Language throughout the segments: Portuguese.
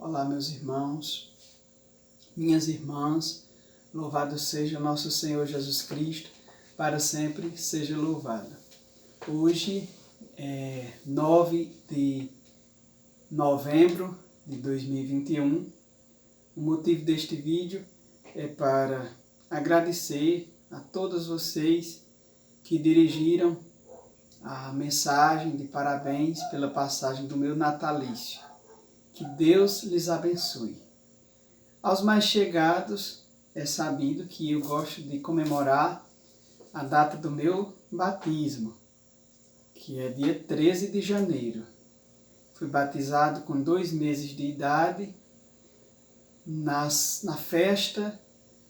Olá, meus irmãos, minhas irmãs, louvado seja nosso Senhor Jesus Cristo, para sempre seja louvado. Hoje é 9 de novembro de 2021. O motivo deste vídeo é para agradecer a todos vocês que dirigiram a mensagem de parabéns pela passagem do meu natalício. Que Deus lhes abençoe. Aos mais chegados, é sabido que eu gosto de comemorar a data do meu batismo, que é dia 13 de janeiro. Fui batizado com 2 meses de idade na festa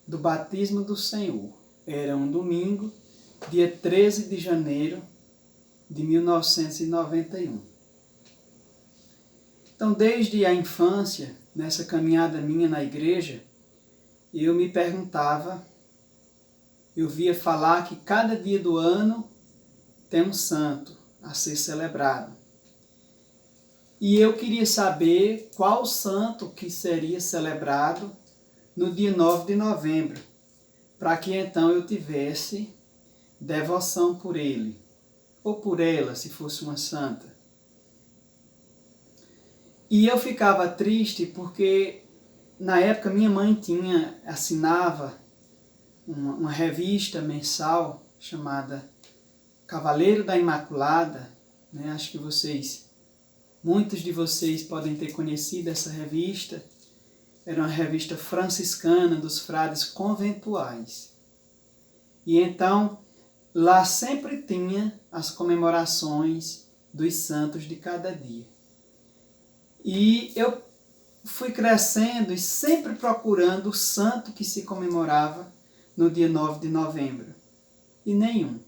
do batismo do Senhor. Era um domingo, dia 13 de janeiro de 1991. Então, desde a infância, nessa caminhada minha na igreja, eu me perguntava, eu via falar que cada dia do ano tem um santo a ser celebrado. E eu queria saber qual santo que seria celebrado no dia 9 de novembro, para que então eu tivesse devoção por ele, ou por ela, se fosse uma santa. E eu ficava triste porque, na época, minha mãe assinava uma revista mensal chamada Cavaleiro da Imaculada, né? Acho que muitos de vocês podem ter conhecido essa revista. Era uma revista franciscana dos frades conventuais. E então, lá sempre tinha as comemorações dos santos de cada dia. E eu fui crescendo e sempre procurando o santo que se comemorava no dia 9 de novembro. E nenhum.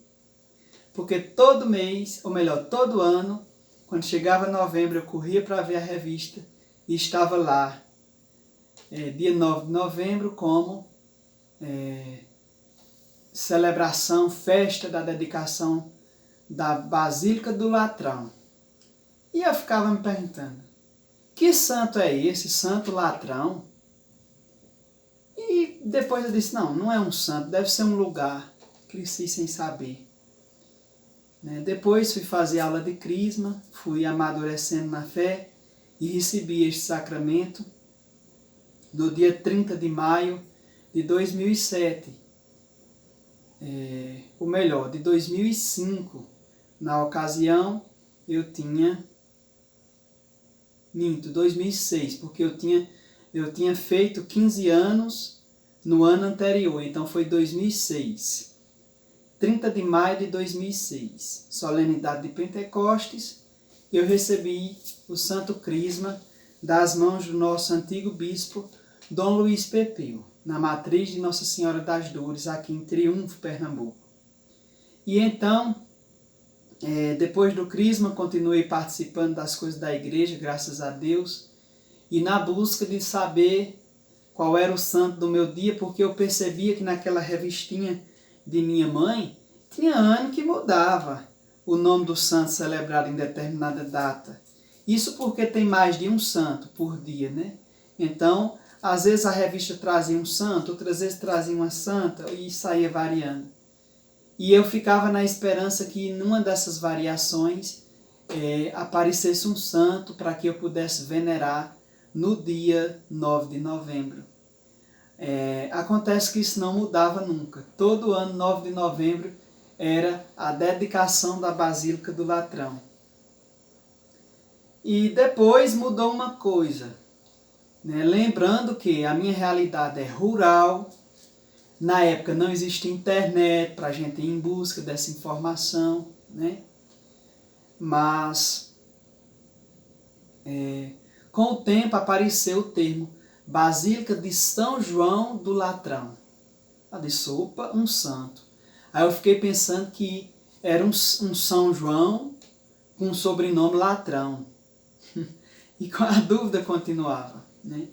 Porque todo mês, ou melhor, todo ano, quando chegava novembro, eu corria para ver a revista e estava lá, dia 9 de novembro, como celebração, festa da dedicação da Basílica do Latrão. E eu ficava me perguntando, que santo é esse, santo latrão? E depois eu disse, não é um santo, deve ser um lugar. Cresci sem saber. Depois fui fazer aula de crisma, fui amadurecendo na fé e recebi este sacramento no dia 30 de maio de 2007. Ou melhor, de 2005. Na ocasião, eu tinha... 2006, porque eu tinha feito 15 anos no ano anterior, então foi 2006. 30 de maio de 2006, solenidade de Pentecostes, eu recebi o Santo Crisma das mãos do nosso antigo bispo, Dom Luiz Pepeu, na matriz de Nossa Senhora das Dores, aqui em Triunfo, Pernambuco. E então, depois do Crisma, continuei participando das coisas da igreja, graças a Deus, e na busca de saber qual era o santo do meu dia, porque eu percebia que naquela revistinha de minha mãe, tinha ano que mudava o nome do santo celebrado em determinada data. Isso porque tem mais de um santo por dia, né? Então, às vezes a revista trazia um santo, outras vezes trazia uma santa, e saía variando. E eu ficava na esperança que numa dessas variações aparecesse um santo para que eu pudesse venerar no dia 9 de novembro. Acontece que isso não mudava nunca. Todo ano, 9 de novembro, era a dedicação da Basílica do Latrão. E depois mudou uma coisa, lembrando que a minha realidade é rural. Na época não existia internet para a gente ir em busca dessa informação, né? Mas com o tempo apareceu o termo Basílica de São João do Latrão. Eu disse, opa, um santo. Aí eu fiquei pensando que era um São João com o sobrenome Latrão. E a dúvida continuava, né?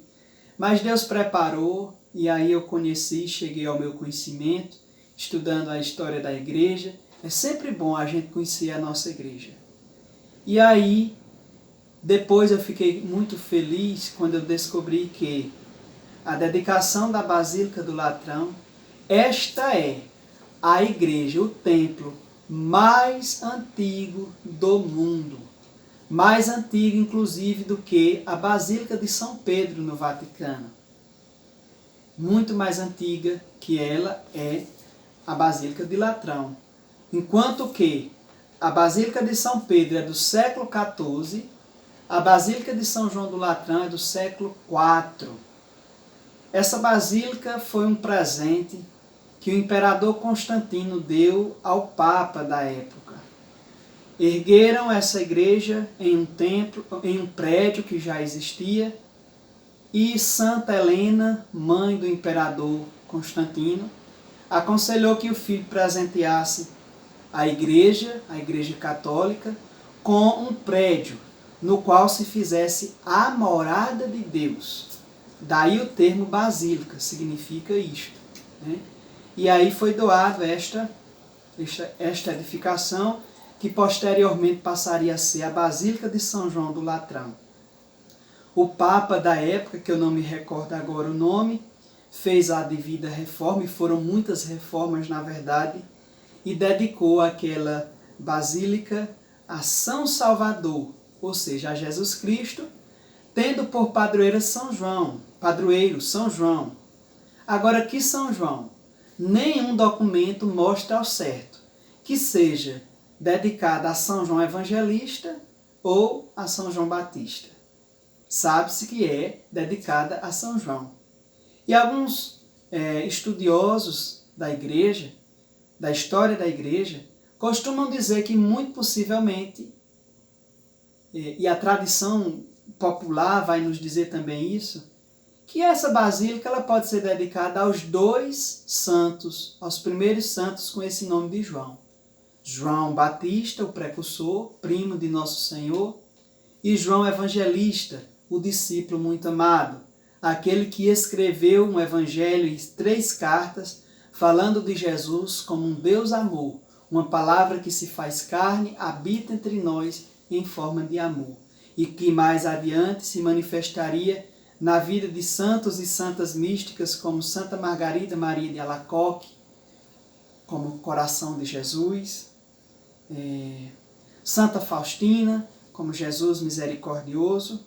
Mas Deus preparou, e aí eu cheguei ao meu conhecimento, estudando a história da igreja. É sempre bom a gente conhecer a nossa igreja. E aí Depois eu fiquei muito feliz quando eu descobri que a dedicação da Basílica do Latrão, esta é a igreja, o templo mais antigo do mundo. Mais antigo, inclusive, do que a Basílica de São Pedro no Vaticano. Muito mais antiga que ela é a Basílica de Latrão. Enquanto que a Basílica de São Pedro é do século XIV, a Basílica de São João do Latrão é do século IV. Essa basílica foi um presente que o imperador Constantino deu ao Papa da época. Ergueram essa igreja em um templo, em um prédio que já existia, e Santa Helena, mãe do imperador Constantino, aconselhou que o filho presenteasse a igreja católica, com um prédio no qual se fizesse a morada de Deus. Daí o termo basílica, significa isto, né? E aí foi doado esta edificação, que posteriormente passaria a ser a Basílica de São João do Latrão. O Papa da época, que eu não me recordo agora o nome, fez a devida reforma, e foram muitas reformas na verdade, e dedicou aquela basílica a São Salvador, ou seja, a Jesus Cristo, tendo por padroeiro São João. Agora, que São João? Nenhum documento mostra ao certo que seja dedicada a São João Evangelista ou a São João Batista. Sabe-se que é dedicada a São João. E alguns estudiosos da igreja, da história da igreja, costumam dizer que muito possivelmente, e a tradição popular vai nos dizer também isso, que essa basílica ela pode ser dedicada aos dois santos, aos primeiros santos com esse nome de João. João Batista, o precursor, primo de Nosso Senhor, e João Evangelista, o discípulo muito amado, aquele que escreveu um evangelho e 3 cartas falando de Jesus como um Deus amor, uma palavra que se faz carne, habita entre nós em forma de amor, e que mais adiante se manifestaria na vida de santos e santas místicas como Santa Margarida Maria de Alacoque, como Coração de Jesus, Santa Faustina, como Jesus Misericordioso,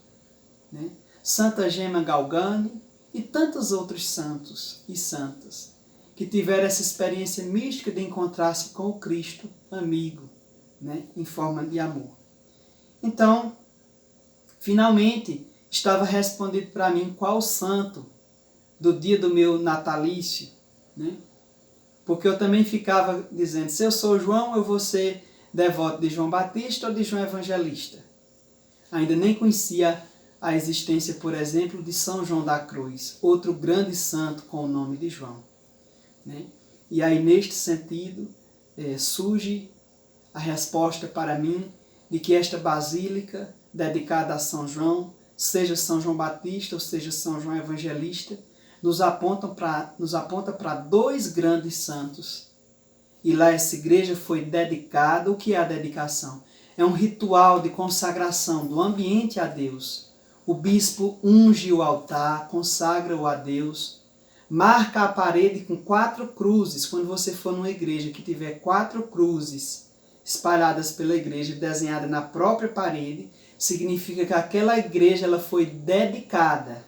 né? Santa Gema Galgani e tantos outros santos e santas que tiveram essa experiência mística de encontrar-se com o Cristo amigo, né? Em forma de amor. Então, finalmente, estava respondido para mim qual santo do dia do meu natalício, né? Porque eu também ficava dizendo, se eu sou João, eu vou ser devoto de João Batista ou de João Evangelista. Ainda nem conhecia a existência, por exemplo, de São João da Cruz, outro grande santo com o nome de João, né? E aí, neste sentido, surge a resposta para mim de que esta basílica dedicada a São João, seja São João Batista ou seja São João Evangelista, nos aponta para 2 grandes santos. E lá essa igreja foi dedicada. O que é a dedicação? É um ritual de consagração do ambiente a Deus. O bispo unge o altar, consagra-o a Deus, marca a parede com 4 cruzes. Quando você for numa igreja que tiver 4 cruzes espalhadas pela igreja, desenhadas na própria parede, significa que aquela igreja ela foi dedicada.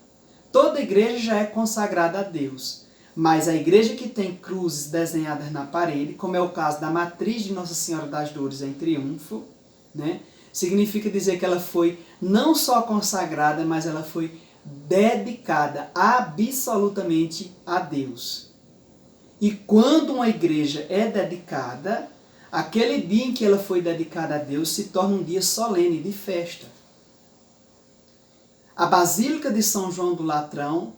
Toda igreja já é consagrada a Deus, mas a igreja que tem cruzes desenhadas na parede, como é o caso da matriz de Nossa Senhora das Dores em Triunfo, né? Significa dizer que ela foi não só consagrada, mas ela foi dedicada absolutamente a Deus. E quando uma igreja é dedicada, aquele dia em que ela foi dedicada a Deus se torna um dia solene, de festa. A Basílica de São João do Latrão,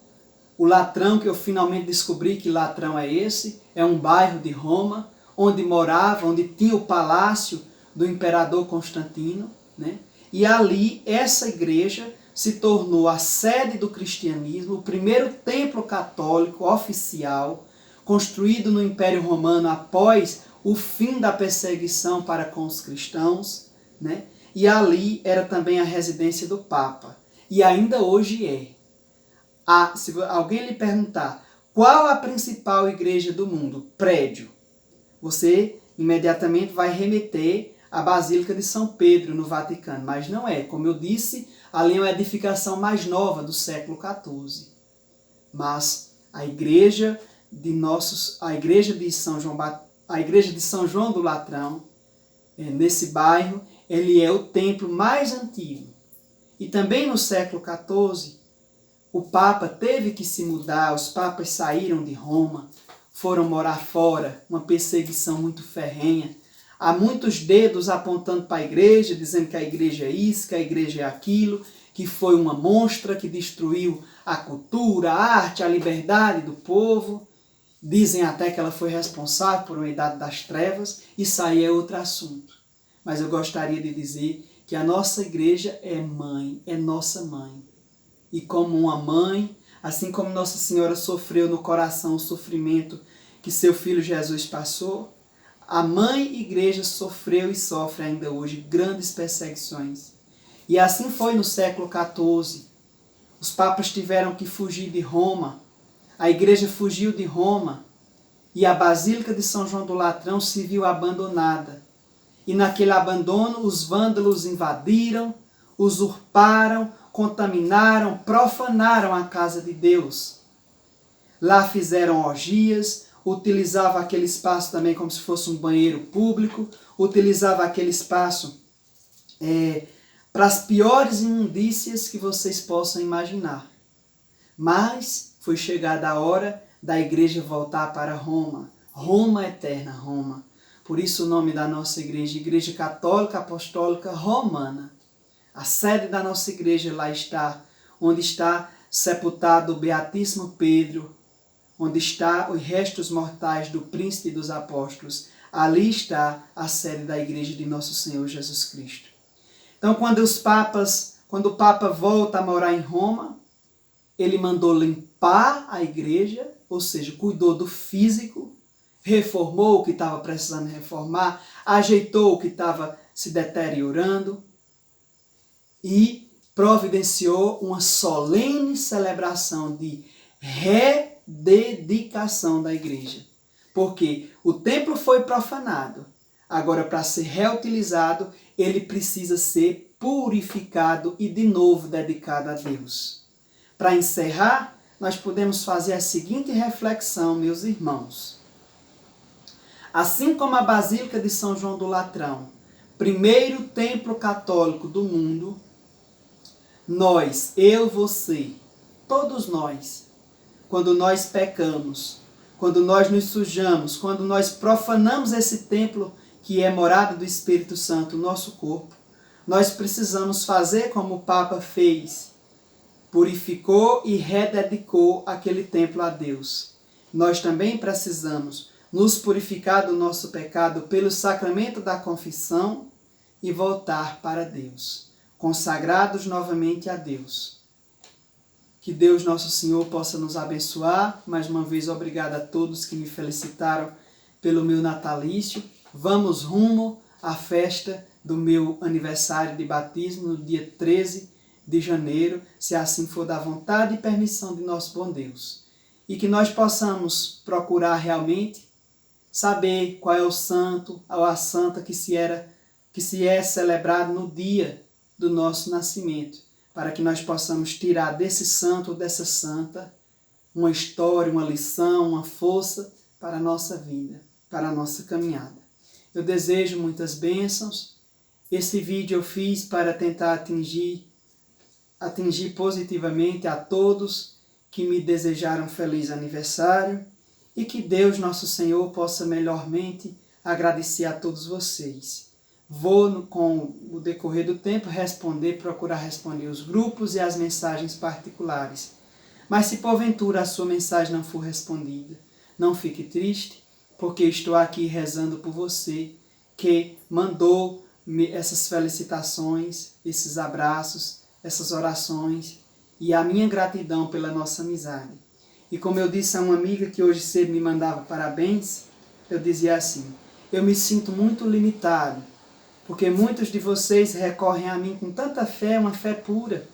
o Latrão que eu finalmente descobri que Latrão é esse, é um bairro de Roma, onde morava, onde tinha o palácio do imperador Constantino, né? E ali essa igreja se tornou a sede do cristianismo, o primeiro templo católico oficial, construído no Império Romano após o fim da perseguição para com os cristãos, né? e ali era também a residência do Papa. E ainda hoje é. Se alguém lhe perguntar qual a principal igreja do mundo, prédio, você imediatamente vai remeter à Basílica de São Pedro, no Vaticano. Mas não é. Como eu disse, ali é uma edificação mais nova, do século XIV. Mas a igreja de São João do Latrão, nesse bairro, ele é o templo mais antigo. E também no século XIV, o Papa teve que se mudar, os papas saíram de Roma, foram morar fora, uma perseguição muito ferrenha. Há muitos dedos apontando para a igreja, dizendo que a igreja é isso, que a igreja é aquilo, que foi uma monstra que destruiu a cultura, a arte, a liberdade do povo. Dizem até que ela foi responsável por uma idade das trevas. Isso aí é outro assunto. Mas eu gostaria de dizer que a nossa igreja é mãe, é nossa mãe. E como uma mãe, assim como Nossa Senhora sofreu no coração o sofrimento que seu filho Jesus passou, a mãe igreja sofreu e sofre ainda hoje grandes perseguições. E assim foi no século XIV. Os papas tiveram que fugir de Roma, a igreja fugiu de Roma e a Basílica de São João do Latrão se viu abandonada. E naquele abandono os vândalos invadiram, usurparam, contaminaram, profanaram a casa de Deus. Lá fizeram orgias, utilizavam aquele espaço também como se fosse um banheiro público, utilizavam aquele espaço para as piores imundícias que vocês possam imaginar. Mas foi chegada a hora da igreja voltar para Roma. Roma eterna, Roma. Por isso o nome da nossa igreja, Igreja Católica Apostólica Romana. A sede da nossa igreja lá está, onde está sepultado o Beatíssimo Pedro, onde está os restos mortais do príncipe dos apóstolos. Ali está a sede da igreja de nosso Senhor Jesus Cristo. Então, quando o Papa volta a morar em Roma, ele mandou limpar a igreja, ou seja, cuidou do físico, reformou o que estava precisando reformar, ajeitou o que estava se deteriorando e providenciou uma solene celebração de rededicação da igreja. Porque o templo foi profanado. Agora, para ser reutilizado, ele precisa ser purificado e de novo dedicado a Deus. Para encerrar, nós podemos fazer a seguinte reflexão, meus irmãos. Assim como a Basílica de São João do Latrão, primeiro templo católico do mundo, nós, eu, você, todos nós, quando nós pecamos, quando nós nos sujamos, quando nós profanamos esse templo que é morada do Espírito Santo, o nosso corpo, nós precisamos fazer como o Papa fez, purificou e rededicou aquele templo a Deus. Nós também precisamos nos purificar do nosso pecado pelo sacramento da confissão e voltar para Deus, consagrados novamente a Deus. Que Deus nosso Senhor possa nos abençoar. Mais uma vez, obrigado a todos que me felicitaram pelo meu natalício. Vamos rumo à festa do meu aniversário de batismo no dia 13 de janeiro, se assim for da vontade e permissão de nosso bom Deus. E que nós possamos procurar realmente saber qual é o santo ou a santa que se é celebrado no dia do nosso nascimento, para que nós possamos tirar desse santo ou dessa santa uma história, uma lição, uma força para a nossa vida, para a nossa caminhada. Eu desejo muitas bênçãos. Esse vídeo eu fiz para tentar atingir positivamente a todos que me desejaram feliz aniversário e que Deus, nosso Senhor, possa melhormente agradecer a todos vocês. Vou, com o decorrer do tempo, procurar responder os grupos e as mensagens particulares. Mas se porventura a sua mensagem não for respondida, não fique triste, porque estou aqui rezando por você que mandou essas felicitações, esses abraços, essas orações e a minha gratidão pela nossa amizade. E como eu disse a uma amiga que hoje cedo me mandava parabéns, eu dizia assim: eu me sinto muito limitado, porque muitos de vocês recorrem a mim com tanta fé, uma fé pura,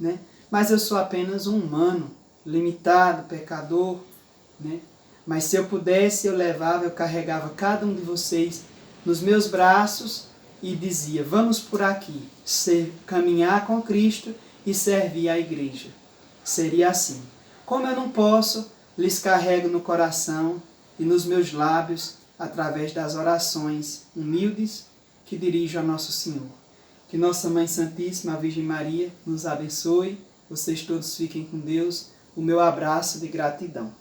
né? Mas eu sou apenas um humano, limitado, pecador, né? Mas se eu pudesse, eu levava, eu carregava cada um de vocês nos meus braços e dizia, vamos por aqui, caminhar com Cristo e servir a igreja. Seria assim. Como eu não posso, lhes carrego no coração e nos meus lábios, através das orações humildes que dirijo a Nosso Senhor. Que Nossa Mãe Santíssima, a Virgem Maria, nos abençoe. Vocês todos fiquem com Deus. O meu abraço de gratidão.